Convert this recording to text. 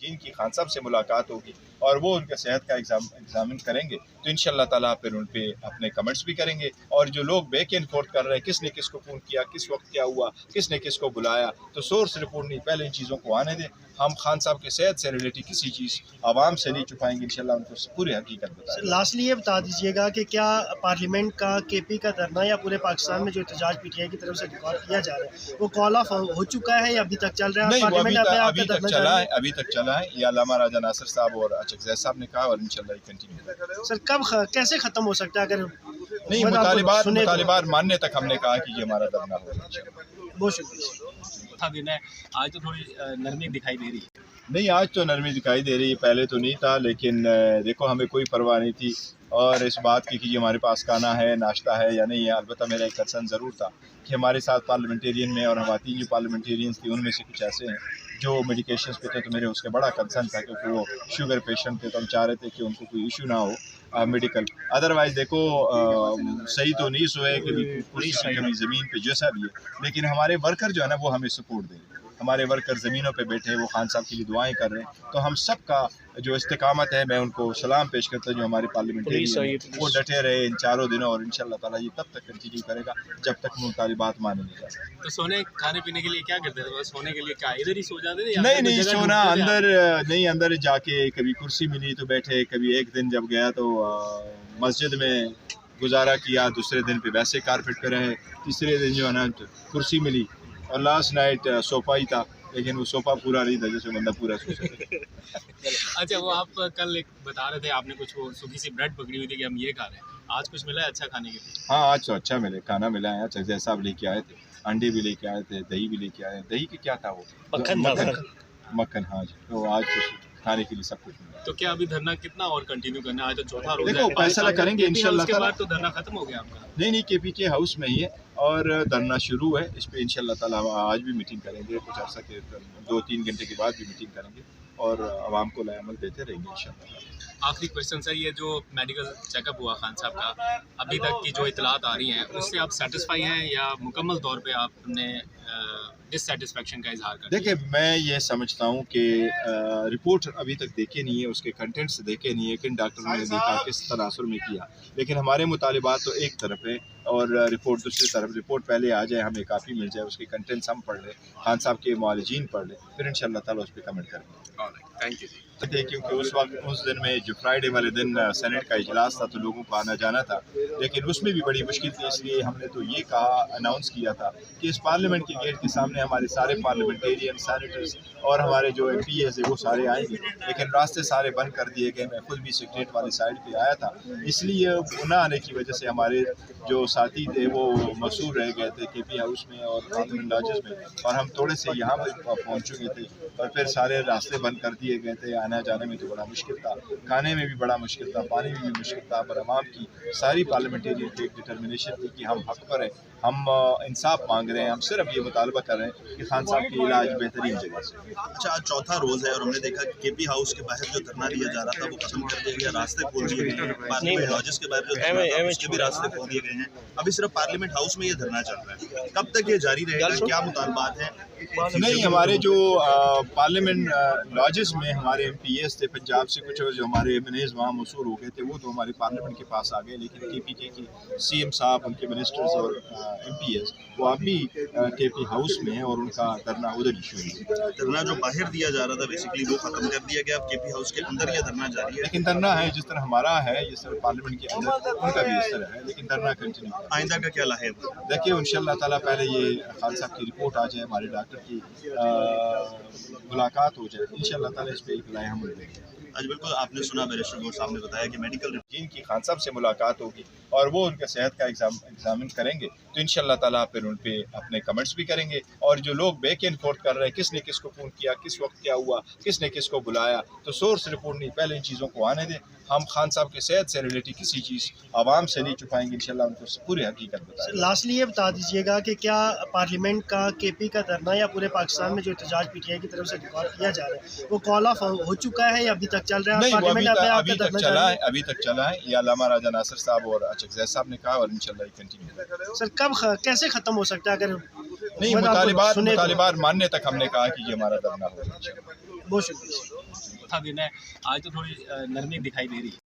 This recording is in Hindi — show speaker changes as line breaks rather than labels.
जिनकी खान साहब से मुलाकात होगी और वो उनके सेहत का एग्जामिन करेंगे तो इंशाल्लाह ताला फिर उन पे अपने कमेंट्स भी करेंगे। और जो लोग बैक एंड फोर्थ कर रहे हैं किसने किसको फ़ोन किया, किस वक्त क्या हुआ, किसने किसको बुलाया, तो सोर्स रिपोर्ट नहीं, पहले इन चीज़ों को आने दें। हम खान साहब के सेहत से रिलेटेड किसी चीज़ आवाम से नहीं छुपाएंगे, इंशाल्लाह उनको पूरी हकीकत बताएंगे।
लास्टली ये बता दीजिएगा कि क्या पार्लियामेंट का केपी का धरना या पूरे पाकिस्तान में जो एहतजाज पीटीआई की तरफ से रिकॉर्ड किया जा रहा है वो कॉल ऑफ हो चुका है या अभी तक चल रहा है?
नहीं, वो अभी तक चला है, अभी तक चला है। ये अल्लामा राजा नासिर साहब और अचकज़ई साहब ने कहा और इंशाल्लाह कंटिन्यू।
सर कब कैसे ख़त्म हो सकता है? अगर
नहीं, मुतालिबात मानने तक हमने कहा कि ये हमारा धरना होगा।
बहुत शुक्रिया।
दिन है, आज तो थोड़ी नरमी दिखाई दे रही है।
नहीं, आज तो नरमी दिखाई दे रही है, पहले तो नहीं था, लेकिन देखो हमें कोई परवाह नहीं थी और इस बात की कि हमारे पास खाना है, नाश्ता है या नहीं है। अलबत्ता मेरा एक कंसर्न ज़रूर था कि हमारे साथ पार्लियामेंटेरियन में और हमारी 3 जो पार्लियामेंटेरियंस थी उनमें से कुछ ऐसे हैं जो मेडिकेशंस पे थे, तो मेरे उसके बड़ा कंसर्न था क्योंकि वो शुगर पेशेंट थे, तो हम चाह रहे थे कि उनको कोई इशू ना हो मेडिकल। अदरवाइज़ देखो सही तो नहीं सोए कभी ज़मीन पे जैसा भी है, लेकिन हमारे वर्कर जो है ना वो हमें सपोर्ट दें। हमारे वर्कर ज़मीनों पे बैठे, वो खान साहब के लिए दुआएं कर रहे हैं, तो हम सब का जो इस्तिकामत है मैं उनको सलाम पेश करता हूँ। जो हमारे पार्लियामेंटेरियन वो डटे रहे इन चारों दिनों और इंशाल्लाह ताला ये तब तक कंटिन्यू करेगा जब तक मुतालिबात माने नहीं जाए।
तो सोने खाने पीने के लिए क्या करते थे? बस सोने के लिए क्या इधर ही सो जाते थे?
नहीं, सोना अंदर नहीं, अंदर जाके कभी कुर्सी मिली तो बैठे, कभी एक दिन जब गया तो मस्जिद में गुजारा किया, दूसरे दिन पे वैसे कारपेट पे रहे, तीसरे दिन जो है ना कुर्सी मिली और लास्ट नाइट सोफा ही था, लेकिन वो सोफा पूरा नहीं था जैसे बंदा पूरा सो सके।
अच्छा, वो आप कल एक बता रहे थे, आपने कुछ वो सूखी सी ब्रेड पकड़ी हुई थी कि हम ये खा रहे हैं, आज कुछ मिला है अच्छा खाने के लिए?
हाँ, आज तो अच्छा मिले, खाना मिला है। अचकज़ई साहब लेके आए थे, अंडे भी लेके आए थे, दही भी लेके आए। दही के क्या था वो? मक्खन। हाँ जी, तो आज तो खाने के लिए सब कुछ मिला।
तो क्या अभी धरना कितना और कंटिन्यू करना है? आज तो चौथा रोज है।
देखो फैसला करेंगे इंशाल्लाह।
उसके बाद तो धरना खत्म हो गया आपका?
नहीं, केपीके हाउस में ही है और धरना शुरू है। इस पे इंशाल्लाह ताला आज भी मीटिंग करेंगे, कुछ अर्सा के 2-3 घंटे के बाद भी मीटिंग करेंगे और आवाम को लाएअमल देते रहेंगे इंशाल्लाह।
आखिरी क्वेश्चन सर, ये जो मेडिकल चेकअप हुआ खान साहब का, अभी तक की जो इतलात आ रही हैं उससे आप सेटिस्फाई हैं या मुकम्मल तौर पे आपने डिससेटिस्फेक्शन का इजहार कर?
देखिए, मैं ये समझता हूँ कि रिपोर्ट अभी तक देखे नहीं है, उसके कंटेंट्स देखे नहीं है, किन डॉक्टर ने देखा, किस तनासुर में किया, लेकिन हमारे मुतालिबात तो एक तरफ है और रिपोर्ट दूसरी तरफ। रिपोर्ट पहले आ जाए, हमें काफ़ी मिल जाए, उसके कंटेंट्स हम पढ़ लें, खान साहब के मुआलिजीन पढ़ लें, फिर इंशाल्लाह ताला उस पर कमेंट करेंगे।
Thank you.
क्योंकि उस दिन में जो फ्राइडे वाले दिन सेनेट का इजलास था तो लोगों को आना जाना था, लेकिन उसमें भी बड़ी मुश्किल थी। इसलिए हमने तो ये कहा, अनाउंस किया था कि इस पार्लियामेंट के गेट के सामने हमारे सारे पार्लियामेंटेरियन, सेनेटर्स और हमारे जो MPs है वो सारे आएंगे, लेकिन रास्ते सारे बंद कर दिए गए। मैं खुद भी सेक्रेट वाली साइड पे आया था, इसलिए न आने की वजह से हमारे जो साथी थे वो मसूर रह गए थे केपी हाउस में और पार्लियामेंट लॉजेस में, और हम थोड़े से यहाँ पर पहुँच चुके थे और फिर सारे रास्ते बंद कर दिए गए थे। आने जाने में तो बड़ा मुश्किल था, खाने में भी बड़ा मुश्किल था, पानी में भी मुश्किल था, पर अवाम की सारी पार्लियामेंटेरियन की एक डिटर्मिनेशन थी कि हम हक पर हैं, हम इंसाफ मांग रहे हैं, हम सिर्फ ये मुतालबा कर रहे हैं कि खान साहब की इलाज बेहतरीन जगह से।
अच्छा, आज चौथा रोज़ है और हमने देखा कि केपी हाउस के बाहर जो धरना दिया जा रहा था वो खत्म कर दिया गया, रास्ते खोल दिए गए, पार्लियामेंट लॉजेस के बाहर जो धरना था उसके भी रास्ते खोल दिए गए हैं। अभी सिर्फ पार्लियामेंट हाउस में ये धरना चल रहा है, कब तक ये जारी रहेगा, क्या मुतालबात है?
नहीं, हमारे जो पार्लियामेंट लॉजेस में हमारे MPs थे पंजाब से, कुछ जो हमारे MNAs वहाँ मसूर हो गए थे, वो तो हमारे पार्लियामेंट के पास आ गए, लेकिन KPK की CM साहब, उनके मिनिस्टर्स और MPs वो अभी केपी हाउस में है और उनका धरना उधर ही शुरू है।
धरना जो बाहर दिया जा रहा था बेसिकली वो खत्म कर दिया गया, अब केपी हाउस के अंदर ये धरना जारी है।
लेकिन धरना है जिस तरह हमारा है, ये सिर्फ पार्लियामेंट के अंदर, उनका भी इस तरह है, लेकिन धरना कंटिन्यू।
आइंदा का क्या लाहेब?
देखिए इंशाल्लाह ताला पहले ये खान साहब की रिपोर्ट आ जाए, हमारे डॉक्टर की मुलाकात हो जाए, इंशाल्लाह ताला इस पर एक लाए हम देंगे।
आज बिल्कुल आपने सुना, बैरिस्टर गौर साहब ने बताया कि मेडिकल
जिनकी खान साहब से मुलाकात होगी और वो उनके सेहत का एग्जामिन करेंगे तो इंशाल्लाह ताला फिर उन पे अपने कमेंट्स भी करेंगे। और जो लोग बैक एंड फोर्थ कर रहे हैं किसने किसको फ़ोन किया, किस वक्त क्या हुआ, किसने किसको बुलाया, तो सोर्स रिपोर्ट नहीं, पहले इन चीज़ों को आने दें। हम खान साहब के सेहत से रिलेटेड किसी चीज़ आवाम से नहीं छुपाएंगे, इंशाल्लाह उनको पूरी हकीकत बताएंगे।
लास्टली ये बता दीजिएगा कि क्या पार्लियामेंट का केपी का धरना या पूरे पाकिस्तान में जो एहतजाज पीटीआई की तरफ से रिकॉर्ड किया जा रहा है वो कॉल ऑफ हो चुका है या अभी तक चल रहा है?
नहीं, वो अभी तक चला है। ये अल्लामा राजा नासिर साहब और अचकज़ई साहब ने कहा और इंशाल्लाह कंटिन्यू।
सर कब कैसे ख़त्म हो सकता है? अगर
नहीं, मुतालिबात मानने तक हमने कहा कि ये हमारा धरना होगा।
बहुत शुक्रिया।
चौथा दिन है, आज तो थोड़ी नरमी दिखाई दे रही है।